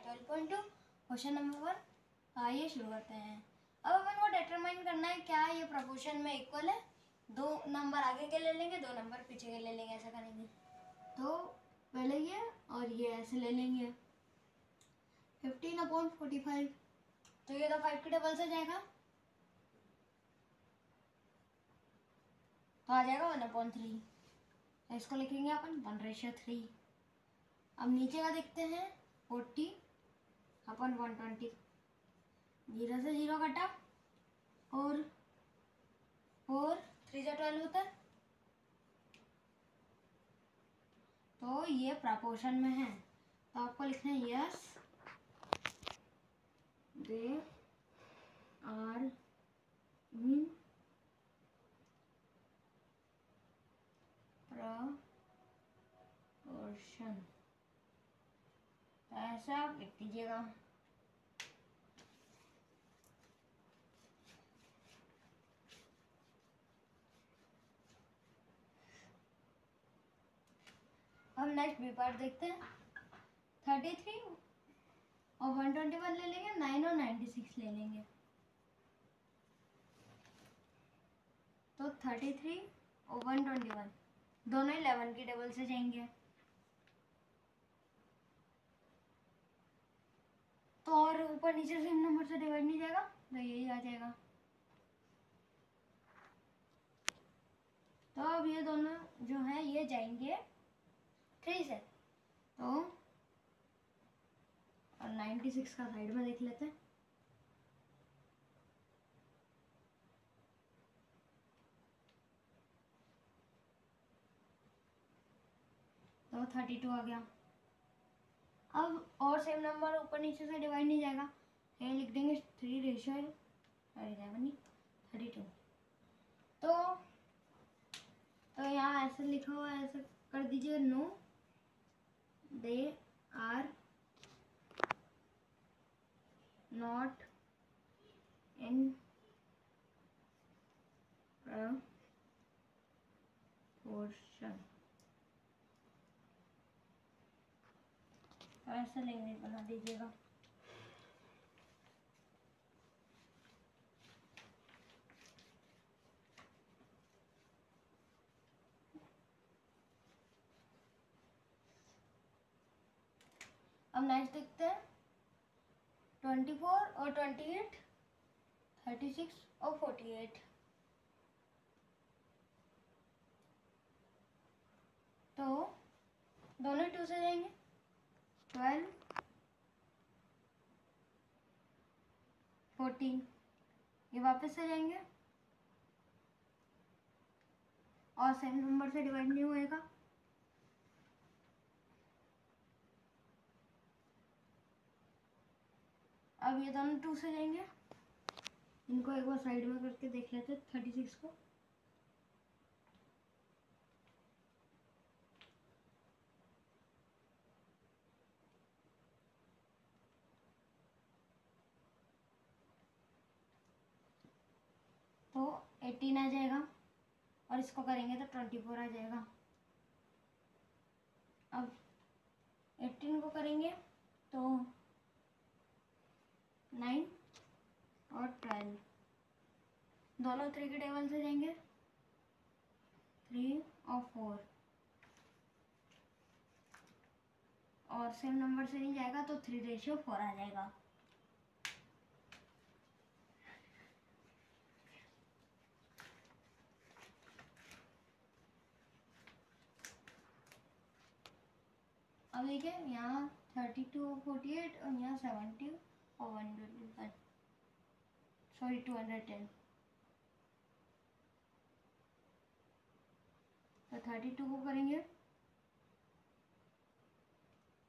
12.2 question number 1 आइए शुरू करते हैं। अब अपन को डिटरमाइन करना है क्या ये प्रोपोर्शन में इक्वल है। दो नंबर आगे के ले लेंगे, दो नंबर पीछे के ले लेंगे, ऐसा करेंगे। तो पहले ये और ये ऐसे ले लेंगे 15/45। तो ये तो 5 के डबल से जाएगा, तो आ जाएगा 1/3। तो इसको लिखेंगे अपन 1:3। अब नीचे का देखते हैं 40/120। 0 से 0 कटा और 4 3 से 12 होता है, तो ये प्रपोर्शन में है। तो आपको लिखना है yes they are in proportion, ऐसा आप लिख दीजिएगा। हम नेक्स्ट बी पार्ट देखते हैं। 33 और 121 ले लेंगे, 9 और 96 ले लेंगे। तो 33 और 121 दोनों 11 की टेबल से जाएंगे, तो और ऊपर नीचे सेम नंबर से डिवाइड नहीं जाएगा, तो यही आ जाएगा। तो अब ये दोनों जो है ये जाएंगे 3 से, तो और 96 का साइड में देख लेते हैं। तो 32 आ गया। अब और सेम नंबर ऊपर नीचे से डिवाइड नहीं जाएगा, ये लिख देंगे 3:11 तो यहाँ ऐसे लिखा हुआ है, ऐसे कर दीजिए। No they are not in proportion, ऐसा लैंग्वेज बना दीजिएगा। अब नेक्स्ट देखते हैं 24 और 28, 36 और 48। तो दोनों 2 से जाएंगे, 12 14, ये वापस से जाएंगे और सेम नंबर से डिवाइड नहीं होएगा। अब ये दोनों 2 से जाएंगे, इनको एक बार साइड में करके देख लेते हैं 36 को। तो 18 आ जाएगा और इसको करेंगे तो 24 आ जाएगा। अब 18 को करेंगे तो 9 और 12 दोनों 3 के टेबल से जाएंगे, 3 और 4, और सेम नंबर से नहीं जाएगा तो 3:4 आ जाएगा। अब देखिए यहाँ 32 और 48 और यहाँ 70 और 125, सॉरी 210। तो 32 को करेंगे,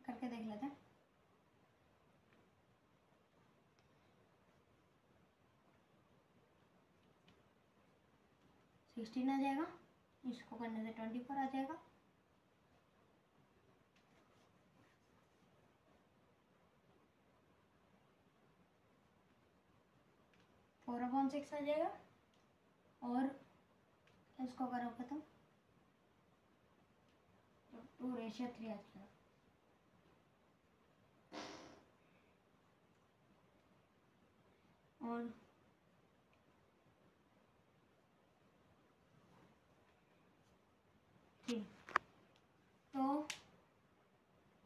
करके देख लेते हैं। सिक्सटीन आ जाएगा, इसको करने से 24 आ जाएगा। फोर अपॉन 6 आ जाएगा और इसको करो खत्म, तो 2:3 आ जाएगा। 4 3। तो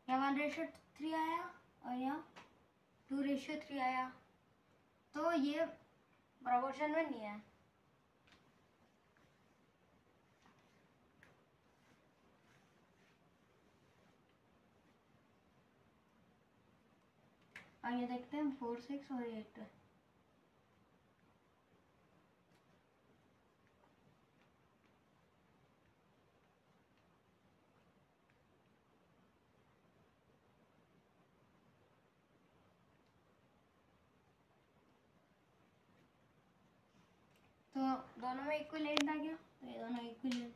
यहाँ 1:3 आया और यहाँ 2:3 आया, तो ये प्रोपोर्शन में नहीं है। आगे देखते हैं 4 6 और 8। तो दोनों में इक्विवेलेंट आ गया, तो ये दोनों इक्विवेलेंट।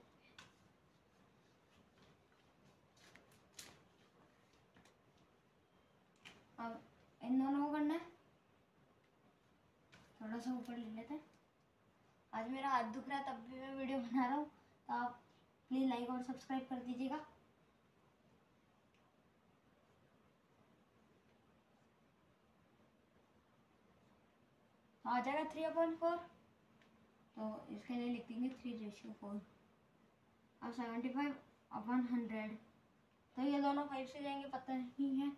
अब इन दोनों को करना है, थोड़ा सा ऊपर ले लेते हैं। आज मेरा हाथ दुख रहा है तब भी मैं वीडियो बना रहा हूँ, तो आप प्लीज़ लाइक और सब्सक्राइब कर दीजिएगा। आ जाएगा 3/4, तो इसके लिए लिख देंगे 3:4। अब 75/100, तो ये दोनों 5 से जाएंगे पता नहीं है।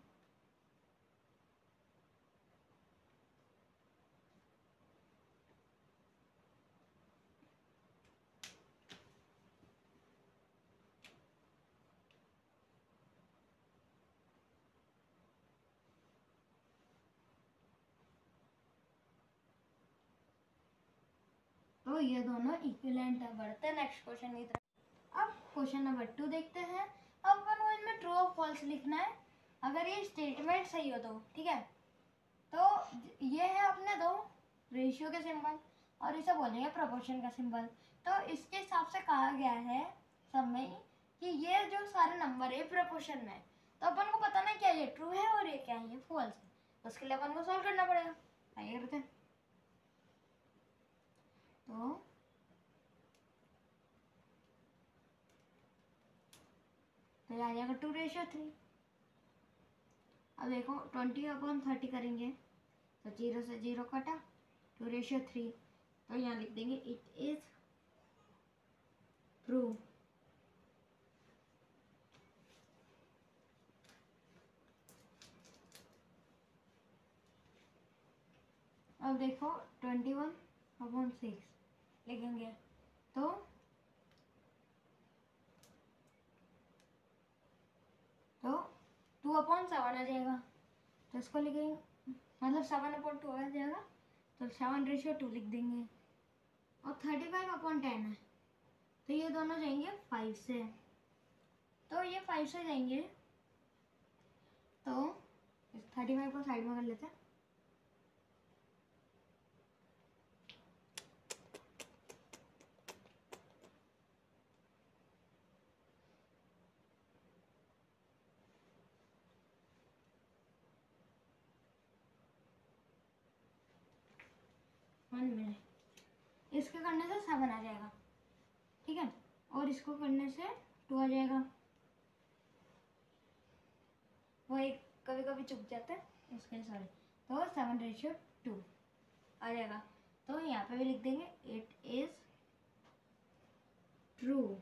तो ये दोनों इक्विवेलेंट है। बढ़ते हैं नेक्स्ट क्वेश्चन की तरफ। अब क्वेश्चन नंबर 2 देखते हैं। अब अपन को इनमें ट्रू और फॉल्स लिखना है। अगर ये स्टेटमेंट सही हो तो ठीक है, तो ये है अपने दो रेशियो के सिंबल और इसे बोलेंगे प्रोपोर्शन का सिंबल। तो इसके हिसाब से कहा गया है सब में कि ये जो सारे नंबर है प्रोपोर्शन में, तो अपन को पता ना क्या ये ट्रू है और ये क्या है, ये फॉल्स है। तो उसके लिए अपन को सॉल्व करना पड़ेगा। आइए करते हैं। तो ये आ जाएगा 2:3। अब देखो 20/30 करेंगे तो 0 से 0 कटा, 2:3। तो यहाँ लिख देंगे इट इज ट्रू। अब देखो 21/6 लिखेंगे तो 2/7 आ जाएगा। तो इसको लिखेंगे, मतलब 7/2 आ जाएगा, तो 7:2 लिख देंगे। और 35/10 है, तो ये दोनों जाएंगे 5 से, तो ये 5 से जाएंगे। तो इस 35 को साइड में कर लेते हैं। इसके करने से 7 आ जाएगा, ठीक है, और इसको करने से 2 आ जाएगा। वो एक कभी कभी चुप जाता है इसके लिए सॉरी। तो 7:2 आ जाएगा। तो यहाँ पे भी लिख देंगे इट इज ट्रू।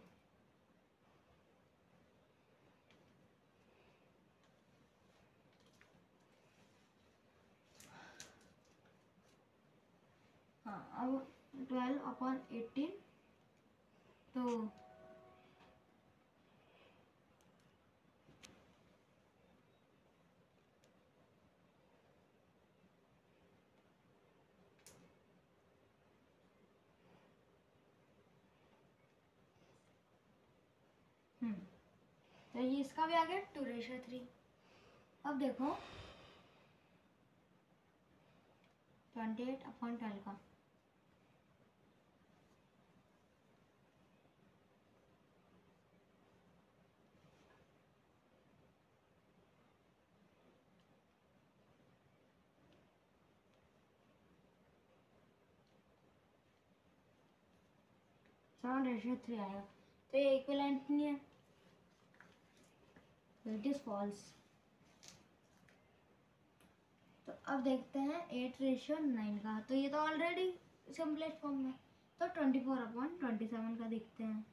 हाँ, अब 12/18 तो तो ये इसका भी आ गया 2:3। अब देखो 28/12 का, सेवन रेशियो 3 आएगा। तो ये इक्विवेलेंट नहीं है, तो इट इज फॉल्स। तो अब देखते हैं 8:9 का, तो ये तो ऑलरेडी सिंपलेस्ट फॉर्म में, तो 24/27 का देखते हैं।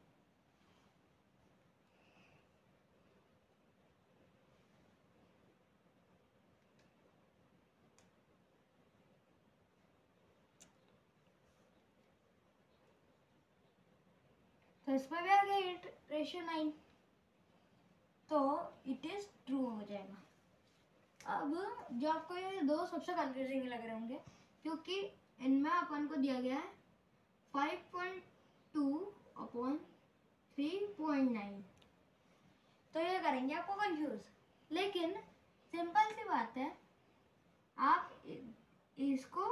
तो इसमें भी आ गया 8:9, तो इट इज ट्रू हो जाएगा। अब जो आपको ये दो सबसे कंफ्यूजिंग लग रहे होंगे, क्योंकि इनमें अपन को दिया गया है 5.2/3.9, तो ये करेंगे आपको कंफ्यूज। लेकिन सिंपल सी बात है, आप इसको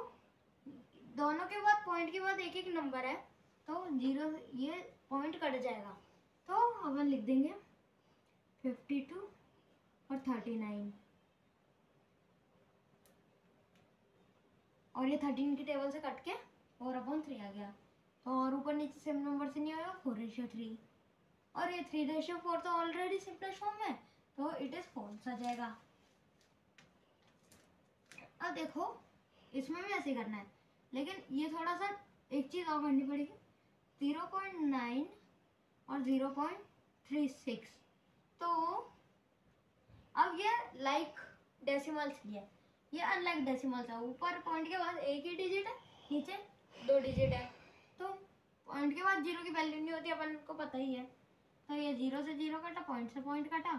दोनों के बाद पॉइंट के बाद एक एक नंबर है, तो 0 ये पॉइंट कट जाएगा, तो अपन लिख देंगे 52 और 39, और ये 13 की टेबल से कट के 4/3 आ गया, तो और ऊपर नीचे सेम नंबर से नहीं आएगा, 4:3, और ये 3:4 तो ऑलरेडी सिंपलेस्ट फॉर्म है, तो इट इज फॉल्स आ जाएगा। अब देखो इसमें भी ऐसे करना है, लेकिन ये थोड़ा सा एक चीज़ और करनी पड़ेगी, 0.9 और 0.36, तो अब ये लाइक डेसिमल्स की है, ये अनलाइक डेसिमल्स है, ऊपर पॉइंट के बाद एक ही डिजिट है, नीचे 2 डिजिट है, तो पॉइंट के बाद 0 की वैल्यू नहीं होती, अपन को पता ही है, तो ये 0 से 0 कटा, पॉइंट से पॉइंट कटा,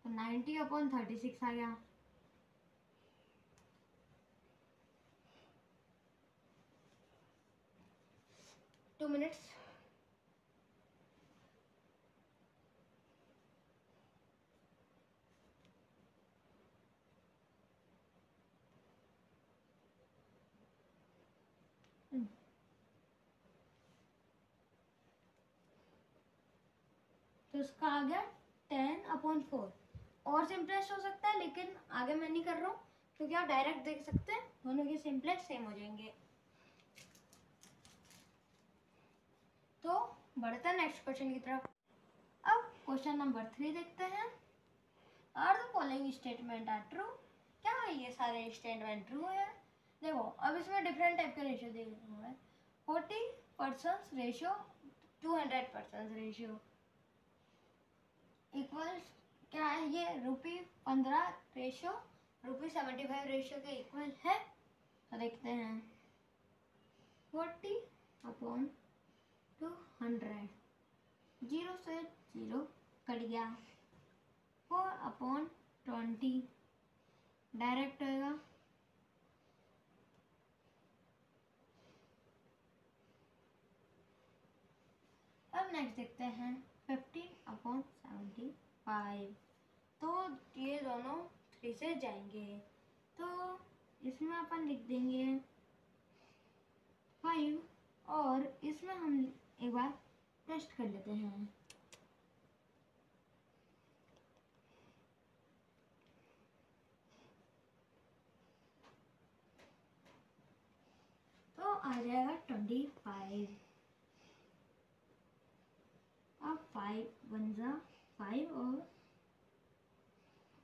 तो 90/36 आ गया। Two minutes. तो इसका आ गया 10/4, और सिंपलेस्ट हो सकता है, लेकिन आगे मैं नहीं कर रहा हूँ, क्योंकि आप डायरेक्ट देख सकते हैं दोनों के सिंपलेस्ट सेम हो जाएंगे। तो बढ़ते हैं नेक्स्ट क्वेश्चन की तरफ। अब क्वेश्चन नंबर 3 देखते हैं। Are the following statement are true? क्या ये सारे स्टेटमेंट ट्रू है? देखो अब इसमें डिफरेंट टाइप के रेशियो दिए हुए हैं, 40% रेशियो, 200% रेशियो इक्वल्स क्या है, ये ₹15 रेशियो ₹75 रेशियो के इक्वल है। तो देखते हैं 40/200, 0 से 0 कट गया, 4/20 डायरेक्ट होएगा, अब नेक्स्ट देखते हैं 15/75, तो ये दोनों 3 से जाएंगे, तो इसमें अपन लिख देंगे 5, और इसमें हम एक बार टेस्ट कर लेते हैं। तो आ जाएगा 25, अब 5 1 जा 5 और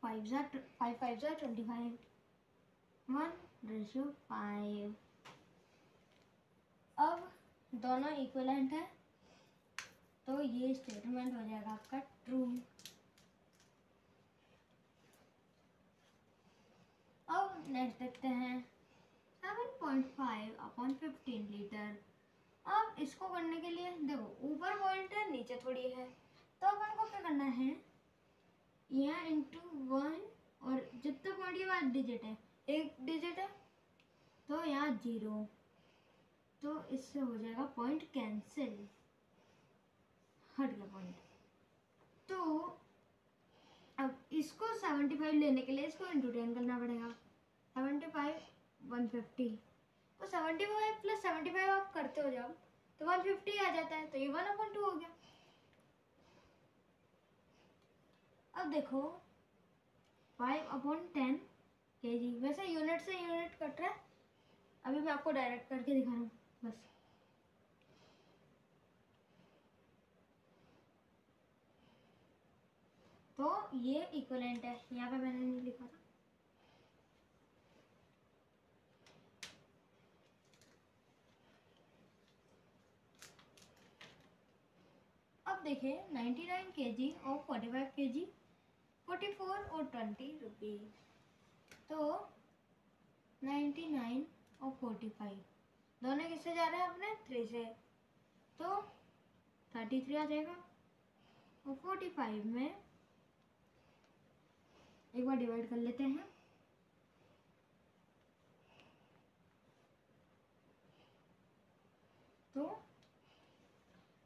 5 जा 25, 1:5। अब दोनों इक्विवेलेंट है, तो ये स्टेटमेंट हो जाएगा आपका ट्रू। अब नेक्स्ट देखते हैं 7.5/15 लीटर। अब इसको करने के लिए देखो ऊपर पॉइंट है, नीचे थोड़ी है, तो अपन को क्या करना है, यहाँ इंटू 1, और जितने पॉइंट के बाद डिजिट है, एक डिजिट है, तो यहाँ 0, तो इससे हो जाएगा पॉइंट कैंसिल, हट गया पॉइंट। तो अब इसको 75 लेने के लिए इसको इंटू 10 करना पड़ेगा, 75 150, तो 75 + 75 आप करते हो जब, तो 150 आ जाता है, तो ये 1/2 हो गया। अब देखो 5/10 kg, वैसे यूनिट से यूनिट कट रहा है, अभी मैं आपको डायरेक्ट करके दिखा रहा हूँ बस। तो ये इक्विवेलेंट है, यहाँ पे मैंने नहीं लिखा था, देखिए 99 kg और 45 kg, 44 और 20 रुपीज़। तो 99 और 45 दोनों किससे जा रहे हैं अपने 3 से, तो 33 आ जाएगा। और 45 में एक बार डिवाइड कर लेते हैं, तो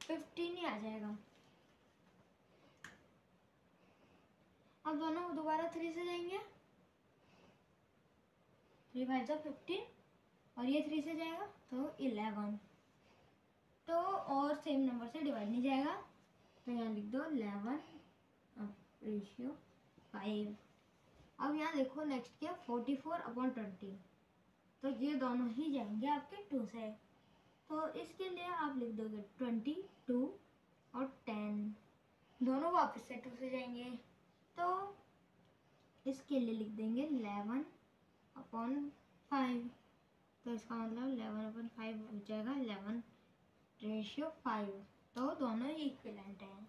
15 ही आ जाएगा। अब दोनों दोबारा 3 से जाएंगे, 3 5 जा 15 और ये 3 से जाएगा तो 11। तो और सेम नंबर से डिवाइड नहीं जाएगा, तो यहाँ लिख दो 11 रेशियो 5। अब यहाँ देखो नेक्स्ट क्या 44/20, तो ये दोनों ही जाएंगे आपके 2 से, तो इसके लिए आप लिख दोगे 22 और 10, दोनों वापस से 2 से जाएंगे, तो इसके लिए लिख देंगे 11/5, तो इसका मतलब 11/5 हो जाएगा 11/5, तो दोनों ही इक्विवेलेंट हैं।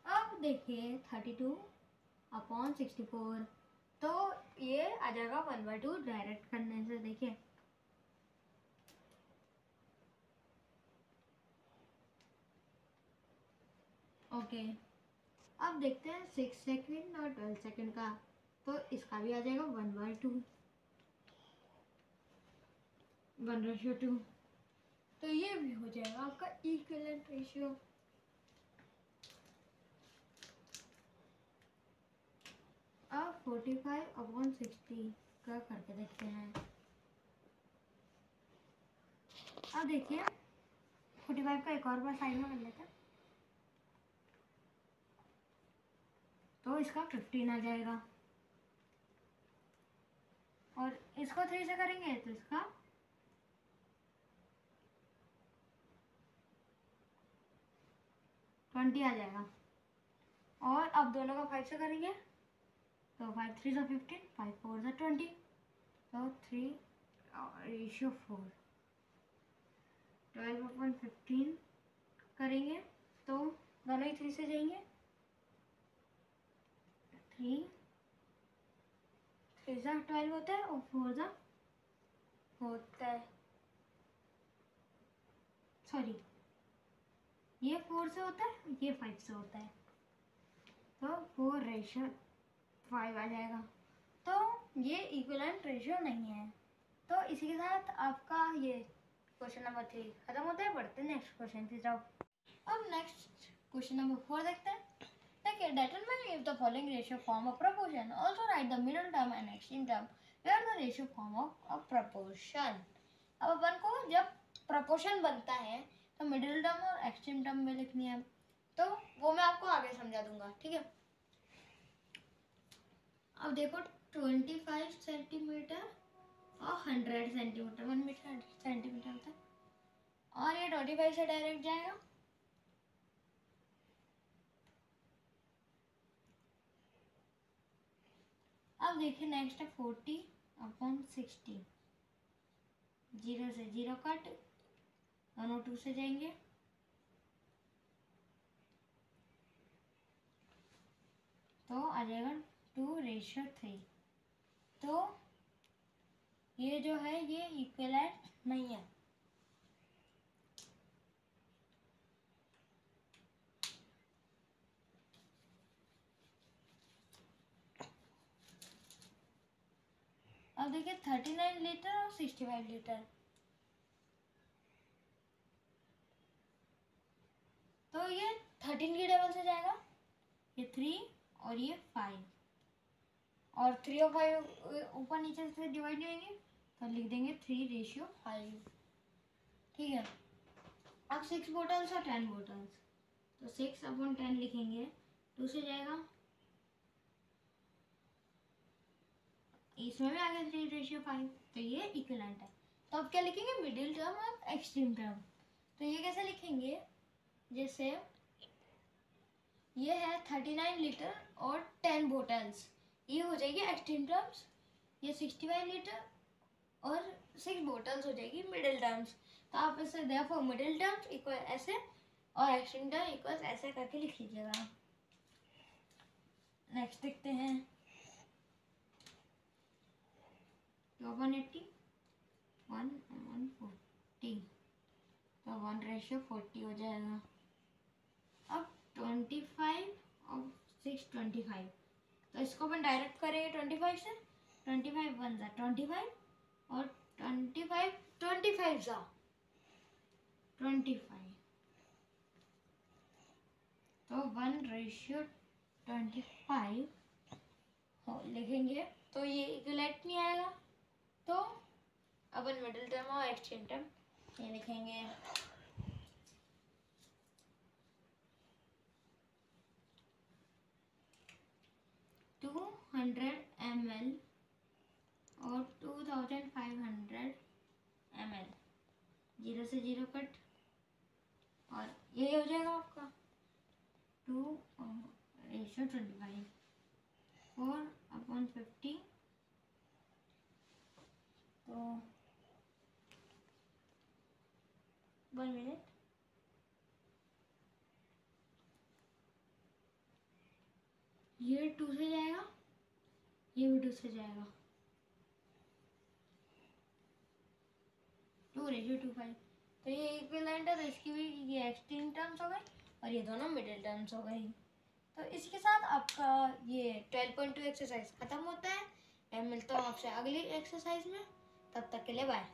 अब देखिए 32/64, तो ये आ जाएगा 1/2 डायरेक्ट करने से। देखिए ओके, अब देखते हैं 6 सेकेंड और 12 सेकेंड का, तो इसका भी आ जाएगा 1/2, 1/2, तो ये भी हो जाएगा आपका इक्विवेलेंट रेशियो। अब 45/60 का करके देखते हैं। अब देखिए 45 का एक और बार साइड में कर लेते हैं, तो इसका 15 आ जाएगा, और इसको 3 से करेंगे तो इसका 20 आ जाएगा। और अब दोनों का 5 से करेंगे, तो 5 3 से 15, 5 4 से 20, तो 3/4, 12/15 करेंगे, तो दोनों ही 3 से जाएंगे, 3 3 से 12 होता है और 4 से होता है, सॉरी ये 4 से होता है, ये 5 से होता है, तो 4/5 आ जाएगा। तो ये इक्विवेलेंट रेशियो नहीं है। तो इसी के साथ आपका ये क्वेश्चन नंबर 3 खत्म होता है। बढ़ते हैं नेक्स्ट क्वेश्चन की तरफ। अब नेक्स्ट क्वेश्चन नंबर 4 देखते हैं। देखिए determine if the following ratio form a proportion, also write the middle term and extreme term where the ratio form a proportion। अब अपन को जब proportion बनता है तो मिडिल टर्म और एक्सट्रीम टर्म में लिखनी है, तो वो मैं आपको आगे समझा दूंगा, ठीक है। अब देखो 25 सेंटीमीटर और 100 सेंटीमीटर, 1 मीटर 100 सेंटीमीटर होता है, और ये 25 से डायरेक्ट जाएगा, अब देखिए नेक्स्ट है 40/60, 0 से 0 कट, दोनों 2 से जाएंगे, तो आ जाएगा 2/3। तो ये जो है ये इक्विवेलेंट नहीं है। अब देखिए 39 लीटर और 65 लीटर, तो ये 13 की टेबल से जाएगा, ये 3 और ये 5, और 3 और 5 ऊपर नीचे से डिवाइड नहीं होंगे, तो लिख देंगे 3/5, ठीक है। अब 6 बोटल्स और 10 बोटल्स, तो 6/10 लिखेंगे, 2 से जाएगा, इसमें भी आ गया 3/5, तो ये इक्विवेलेंट है। तो अब क्या लिखेंगे मिडिल टर्म और एक्सट्रीम टर्म, तो ये कैसे लिखेंगे, जैसे ये है 39 लीटर और 10 बोटल्स, ये हो जाएगी एक्सट्रीम टर्म्स, ये 65 लीटर और 6 बोटल्स हो जाएगी मिडिल टर्म्स। तो आप इसे देयरफॉर मिडिल टर्म्स इक्वल ऐसे और एक्सट्रीम टर्म इक्वल ऐसे करके लिख लीजिएगा। नेक्स्ट देखते हैं 180 1/40 तो 1:40 हो जाएगा। अब 25 और 625 तो इसको अपन डायरेक्ट करेंगे 25 से। 25 1 जा 25 और 25 25 जा 25 तो 1:25 लिखेंगे तो ये इक्वलेंट नहीं आएगा। तो अपन मिडिल टर्म और एक्सट्रीम टर्म ये लिखेंगे। टू 100 ml और 2500 ml, 0 से 0 कट और ये हो जाएगा आपका 2:25 4/50 तो 1 मिनट ये 2 से जाएगा, ये भी 2 से जाएगा, 2:25 तो ये इक्विवेलेंट है। तो इसकी भी ये एक्सट्रीम टर्म्स हो गई और ये दोनों मिडिल टर्म्स हो गई। तो इसके साथ आपका ये 12.2 एक्सरसाइज खत्म होता है। मैं मिलता हूँ आपसे अगली एक्सरसाइज में, तब तक के लिए बाय।